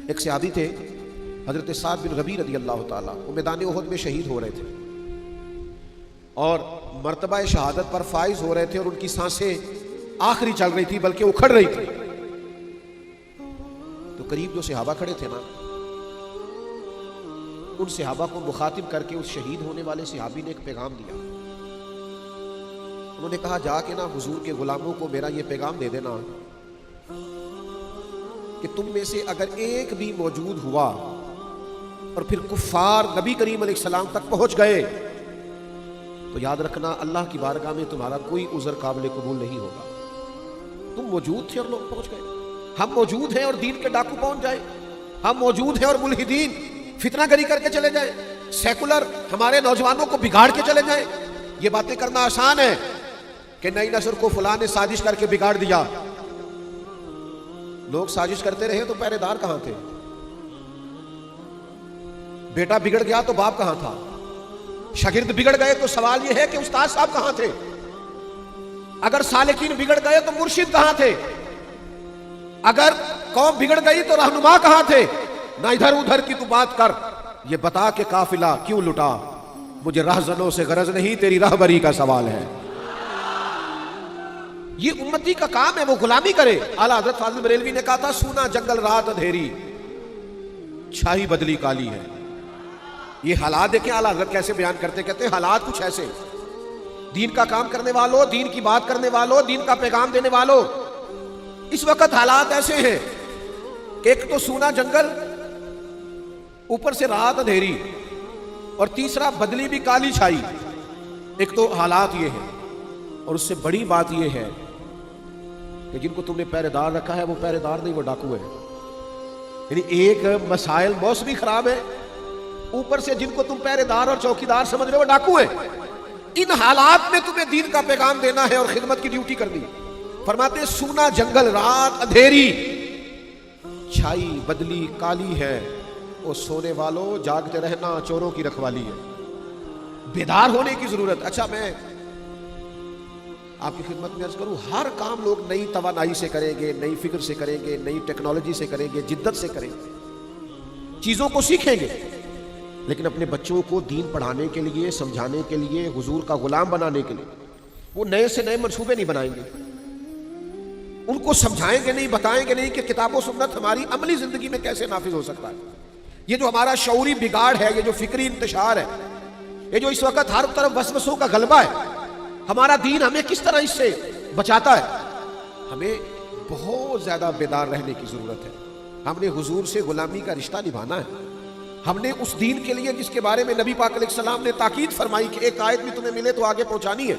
ایک صحابی تھے حضرت سعد بن ربیع رضی اللہ تعالیٰ، وہ میدان احد میں شہید ہو رہے تھے اور مرتبہ شہادت پر فائز ہو رہے تھے، اور ان کی سانسیں آخری چل رہی تھی بلکہ اکھڑ رہی تھی۔ تو قریب جو صحابہ کھڑے تھے نا، ان صحابہ کو مخاطب کر کے اس شہید ہونے والے صحابی نے ایک پیغام دیا۔ انہوں نے کہا جا کے نا حضور کے غلاموں کو میرا یہ پیغام دے دینا کہ تم میں سے اگر ایک بھی موجود ہوا اور پھر کفار نبی کریم علیہ السلام تک پہنچ گئے تو یاد رکھنا اللہ کی بارگاہ میں تمہارا کوئی عذر قابل قبول نہیں ہوگا۔ تم موجود تھے اور لوگ پہنچ گئے، ہم موجود ہیں اور دین کے ڈاکو پہنچ جائیں، ہم موجود ہیں اور ملحدین فتنہ گری کر کے چلے جائیں، سیکولر ہمارے نوجوانوں کو بگاڑ کے چلے جائیں۔ یہ باتیں کرنا آسان ہے کہ نئی نسل کو فلاں نے سازش کر کے بگاڑ دیا۔ لوگ سازش کرتے رہے تو پہرے دار کہاں تھے؟ بیٹا بگڑ گیا تو باپ کہاں تھا؟ شاگرد بگڑ گئے تو سوال یہ ہے کہ استاد صاحب کہاں تھے؟ اگر سالکین بگڑ گئے تو مرشد کہاں تھے؟ اگر قوم بگڑ گئی تو رہنما کہاں تھے؟ نہ ادھر ادھر کی تو بات کر، یہ بتا کہ قافلہ کیوں لٹا؟ مجھے رہزنوں سے غرض نہیں، تیری رہبری کا سوال ہے۔ یہ امتی کا کام ہے، وہ غلامی کرے۔ اعلیٰ حضرت فاضل بریلوی نے کہا تھا سونا جنگل رات اندھیری، چھائی بدلی کالی ہے۔ یہ حالات دیکھیں اعلیٰ حضرت کیسے بیان کرتے، کہتے ہیں حالات کچھ ایسے، دین کا کام کرنے والوں، دین کی بات کرنے والوں، دین کا پیغام دینے والوں، اس وقت حالات ایسے ہیں کہ ایک تو سونا جنگل، اوپر سے رات اندھیری، اور تیسرا بدلی بھی کالی چھائی۔ ایک تو حالات یہ ہے، اور اس سے بڑی بات یہ ہے کہ جن کو تم نے پہرے دار رکھا ہے وہ پہرے دار نہیں، وہ ڈاکو ہے۔ یعنی ایک مسائل موسمی خراب ہے، اوپر سے جن کو تم پہرے دار اور چوکی دار سمجھ رہے ہو وہ ڈاکو ہے۔ ان حالات میں تمہیں دین کا پیغام دینا ہے اور خدمت کی ڈیوٹی کرنی۔ فرماتے سونا جنگل رات اندھیری، چھائی بدلی کالی ہے، اور سونے والوں جاگتے رہنا چوروں کی رکھوالی ہے۔ بیدار ہونے کی ضرورت۔ اچھا میں آپ کی خدمت میں عرض کروں، ہر کام لوگ نئی توانائی سے کریں گے، نئی فکر سے کریں گے، نئی ٹیکنالوجی سے کریں گے، جدت سے کریں گے، چیزوں کو سیکھیں گے، لیکن اپنے بچوں کو دین پڑھانے کے لیے، سمجھانے کے لیے، حضور کا غلام بنانے کے لیے وہ نئے سے نئے منصوبے نہیں بنائیں گے، ان کو سمجھائیں گے نہیں، بتائیں گے نہیں کہ کتاب و سنت ہماری عملی زندگی میں کیسے نافذ ہو سکتا ہے۔ یہ جو ہمارا شعوری بگاڑ ہے، یہ جو فکری انتشار ہے، یہ جو اس وقت ہر طرف وسوسوں کا غلبہ ہے، ہمارا دین ہمیں کس طرح اس سے بچاتا ہے؟ ہمیں بہت زیادہ بیدار رہنے کی ضرورت ہے۔ ہم نے حضور سے غلامی کا رشتہ نبھانا ہے۔ ہم نے اس دین کے لیے جس کے بارے میں نبی پاک علیہ السلام نے تاکید فرمائی کہ ایک آیت بھی تمہیں ملے تو آگے پہنچانی ہے،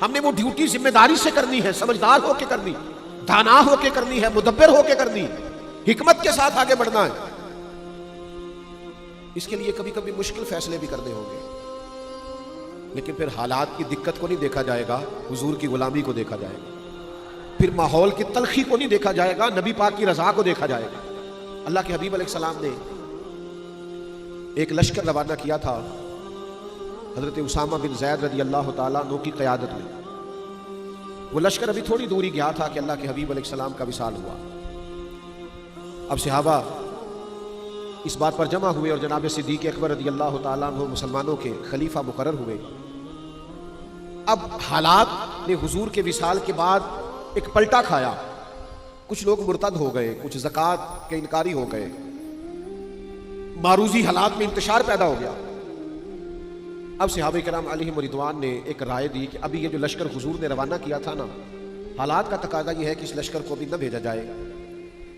ہم نے وہ ڈیوٹی ذمہ داری سے کرنی ہے، سمجھدار ہو کے کرنی، دانا ہو کے کرنی ہے، مدبر ہو کے کرنی، حکمت کے ساتھ آگے بڑھنا ہے۔ اس کے لیے کبھی کبھی مشکل فیصلے بھی کرنے ہوں گے، لیکن پھر حالات کی دقت کو نہیں دیکھا جائے گا، حضور کی غلامی کو دیکھا جائے گا۔ پھر ماحول کی تلخی کو نہیں دیکھا جائے گا، نبی پاک کی رضا کو دیکھا جائے گا۔ اللہ کے حبیب علیہ السلام نے ایک لشکر روانہ کیا تھا حضرت اسامہ بن زید رضی اللہ تعالیٰ عنہ کی قیادت میں۔ وہ لشکر ابھی تھوڑی دوری گیا تھا کہ اللہ کے حبیب علیہ السلام کا وصال ہوا۔ اب صحابہ اس بات پر جمع ہوئے اور جناب صدیق اکبر رضی اللہ تعالیٰ عنہ مسلمانوں کے خلیفہ مقرر ہوئے۔ اب حالات نے حضور کے وصال کے بعد ایک پلٹا کھایا، کچھ لوگ مرتد ہو گئے، کچھ زکوٰۃ کے انکاری ہو گئے، معروضی حالات میں انتشار پیدا ہو گیا۔ اب صحابہ کرام علیہم رضوان نے ایک رائے دی کہ ابھی یہ جو لشکر حضور نے روانہ کیا تھا نا، حالات کا تقاضا یہ ہے کہ اس لشکر کو بھی نہ بھیجا جائے،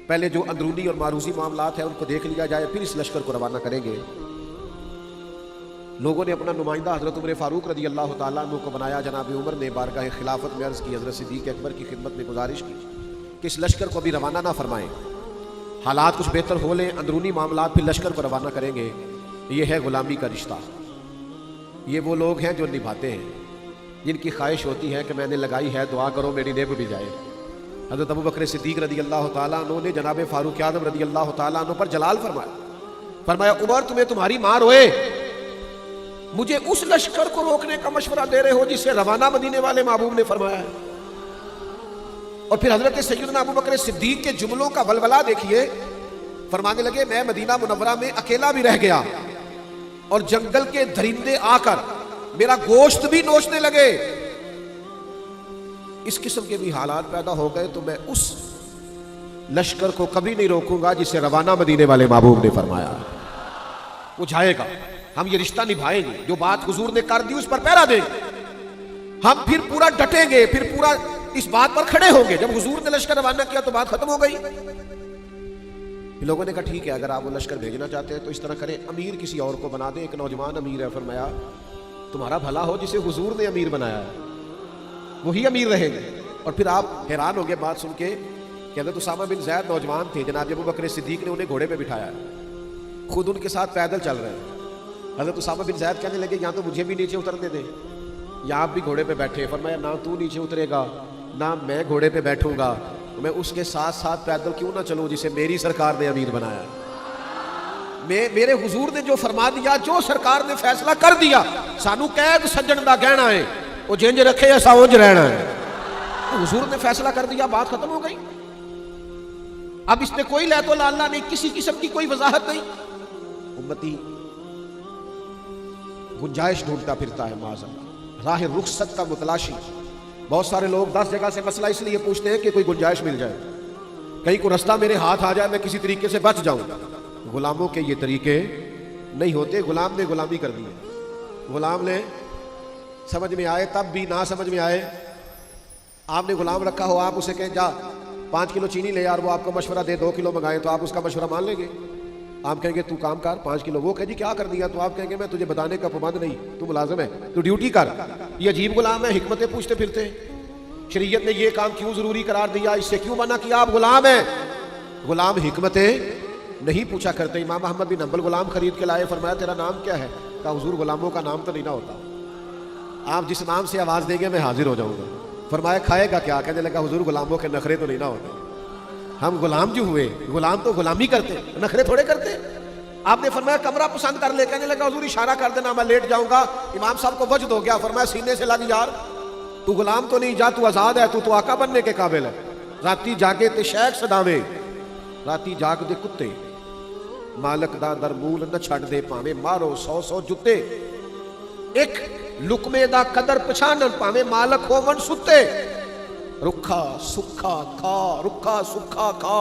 پہلے جو اندرونی اور معروضی معاملات ہیں ان کو دیکھ لیا جائے، پھر اس لشکر کو روانہ کریں گے۔ لوگوں نے اپنا نمائندہ حضرت عمر فاروق رضی اللہ تعالیٰ عنہ کو بنایا۔ جناب عمر نے بارگاہ خلافت میں عرض کی، حضرت صدیق اکبر کی خدمت میں گزارش کی کہ اس لشکر کو بھی روانہ نہ فرمائیں، حالات کچھ بہتر ہو لیں، اندرونی معاملات، پھر لشکر کو روانہ کریں گے۔ یہ ہے غلامی کا رشتہ۔ یہ وہ لوگ ہیں جو نبھاتے ہیں، جن کی خواہش ہوتی ہے کہ میں نے لگائی ہے، دعا کرو میری نیب بھی جائے۔ حضرت ابو بکر صدیق رضی اللہ تعالیٰ عنہ نے جناب فاروق اعظم رضی اللہ تعالیٰ عنہ پر جلال فرمایا عمر تمہیں تمہاری مار ہوئے، مجھے اس لشکر کو روکنے کا مشورہ دے رہے ہو جسے روانہ مدینے والے محبوب نے فرمایا ہے۔ اور پھر حضرت سیدنا ابو بکر صدیق کے جملوں کا ولولہ دیکھیے، فرمانے لگے میں مدینہ منورہ میں اکیلا بھی رہ گیا اور جنگل کے درندے آ کر میرا گوشت بھی نوچنے لگے، اس قسم کے بھی حالات پیدا ہو گئے تو میں اس لشکر کو کبھی نہیں روکوں گا جسے روانہ مدینے والے محبوب نے فرمایا وہ جائے گا، ہم یہ رشتہ نبھائیں گے، جو بات حضور نے کر دی اس پر پہرا دیں گے، ہم پھر پورا ڈٹیں گے، پھر پورا اس بات پر کھڑے ہوں گے۔ جب حضور نے لشکر روانہ کیا تو بات ختم ہو گئی۔ لوگوں نے کہا ٹھیک ہے اگر آپ وہ لشکر بھیجنا چاہتے ہیں تو اس طرح کریں، امیر کسی اور کو بنا دیں، ایک نوجوان امیر ہے۔ فرمایا تمہارا بھلا ہو جسے حضور نے امیر بنایا ہے وہی امیر رہے گا۔ اور پھر آپ حیران ہو گئے بات سن کے کہ حضرت اسامہ بن زید نوجوان تھے، جناب ابو بکر صدیق نے انہیں گھوڑے پہ بٹھایا ہے، خود ان کے ساتھ پیدل چل رہے ہیں۔ حضرت اسامہ بن زید کہنے لگے یہاں تو مجھے بھی نیچے اترنے دیں، یا آپ بھی گھوڑے پہ بیٹھے۔ فرمایا نہ تو نیچے اترے گا نہ میں گھوڑے پہ بیٹھوں گا، میں اس کے ساتھ ساتھ پیدل کیوں نہ چلوں جسے میری سرکار نے امیر بنایا۔ میرے حضور نے جو فرما دیا، جو سرکار نے فیصلہ کر دیا، سانو قید سجن دا کہنا ہے، وہ جنج رکھے ایسا اونج رہنا ہے۔ حضور نے فیصلہ کر دیا، بات ختم ہو گئی۔ اب اس میں کوئی لہت و لالا نہیں، کسی قسم کی کوئی وضاحت نہیں۔ امتی گنجائش ڈھونڈتا پھرتا ہے معاذ اللہ، راہ رخصت کا متلاشی۔ بہت سارے لوگ 10 جگہ سے مسئلہ اس لیے پوچھتے ہیں کہ کوئی گنجائش مل جائے، کہیں کوئی رستہ میرے ہاتھ آ جائے، میں کسی طریقے سے بچ جاؤں۔ غلاموں کے یہ طریقے نہیں ہوتے۔ غلام نے غلامی کر دی، غلام نے سمجھ میں آئے تب بھی نہ سمجھ میں آئے، آپ نے غلام رکھا ہو، آپ اسے کہیں جا 5 کلو چینی لے یار، وہ آپ کو مشورہ دے 2 کلو منگائیں تو آپ اس کا مشورہ مان لیں گے؟ آپ کہیں گے تو کام کر 5 کلو، وہ کہے جی کیا کر دیا، تو آپ کہیں گے میں تجھے بتانے کا پابند نہیں، تو ملازم ہے، تو ڈیوٹی کر۔ یہ عجیب غلام ہے، حکمتیں پوچھتے پھرتے ہیں، شریعت نے یہ کام کیوں ضروری قرار دیا، اس سے کیوں منع کیا؟ آپ غلام ہیں۔ غلام حکمتیں نہیں پوچھا کرتے۔ امام احمد بن حنبل غلام خرید کے لائے، فرمایا تیرا نام کیا ہے؟ کہا حضور غلاموں کا نام تو نہیں نہ ہوتا، آپ جس نام سے آواز دیں گے میں حاضر ہو جاؤں گا۔ فرمایا کھائے گا کیا؟ کہنے لگا حضور غلاموں کے نخرے تو نہیں نہ ہوتے، ہم غلام جو ہوئے، غلام تو غلامی کرتے، نخرے تھوڑے کرتے۔ آپ نے فرمایا کمرہ پسند کر لے، کہنے لگا حضور اشارہ کر دینا میں لیٹ جاؤں گا۔ امام صاحب کو وجد ہو گیا، فرمایا سینے سے لگ یار، تو غلام تو نہیں، جا تو آزاد ہے، تو آقا بننے کے قابل ہے۔ راتی جاگے تے شیخ صداوے، راتی جاگ دے کتے، مالک دا درمول نہ چھڑ دے، پاویں مارو 100 جتے، ایک لقمے دا قدر پچھانن، پاویں مالک ہوون ستے، رکھا سکھا کھا، رکھا سکھا کھا،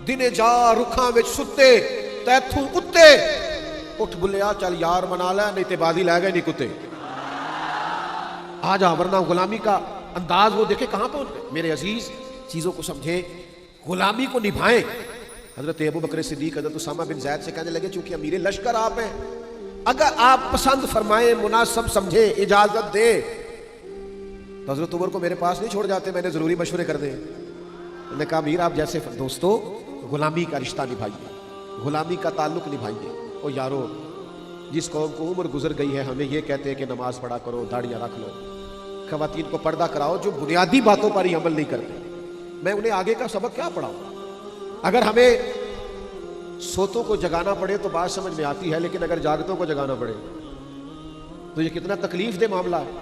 دنے جا رکھاں وچ ستے، تیتھوں کتے، اٹھ بلیا چل یار منا لے، نہیں تے بازی لے گئے نہیں کتے۔ آ جا، ورنہ غلامی کا انداز وہ دیکھے کہاں پہنچ گئے۔ میرے عزیز چیزوں کو سمجھیں، غلامی کو نبھائیں۔ حضرت ابو بکر صدیق حضرت اسامہ بن زید سے کہنے لگے چونکہ امیر لشکر آپ ہیں، اگر آپ پسند فرمائیں، مناسب سمجھیں، اجازت دے تو حضرت عمر کو میرے پاس نہیں چھوڑ جاتے، میں نے ضروری مشورے کر دیں۔ انہوں نے کہا امیر آپ جیسے دوستو غلامی کا رشتہ نبھائیے، غلامی کا تعلق نبھائیے۔ او یارو، جس قوم کو عمر گزر گئی ہے ہمیں یہ کہتے ہیں کہ نماز پڑھا کرو، داڑیاں رکھ لو، خواتین کو پردہ کراؤ، جو بنیادی باتوں پر ہی عمل نہیں کرتے، میں انہیں آگے کا سبق کیا پڑھاؤں؟ اگر ہمیں سوتوں کو جگانا پڑے تو بات سمجھ میں آتی ہے، لیکن اگر جاگتوں کو جگانا پڑے تو یہ کتنا تکلیف دہ معاملہ ہے۔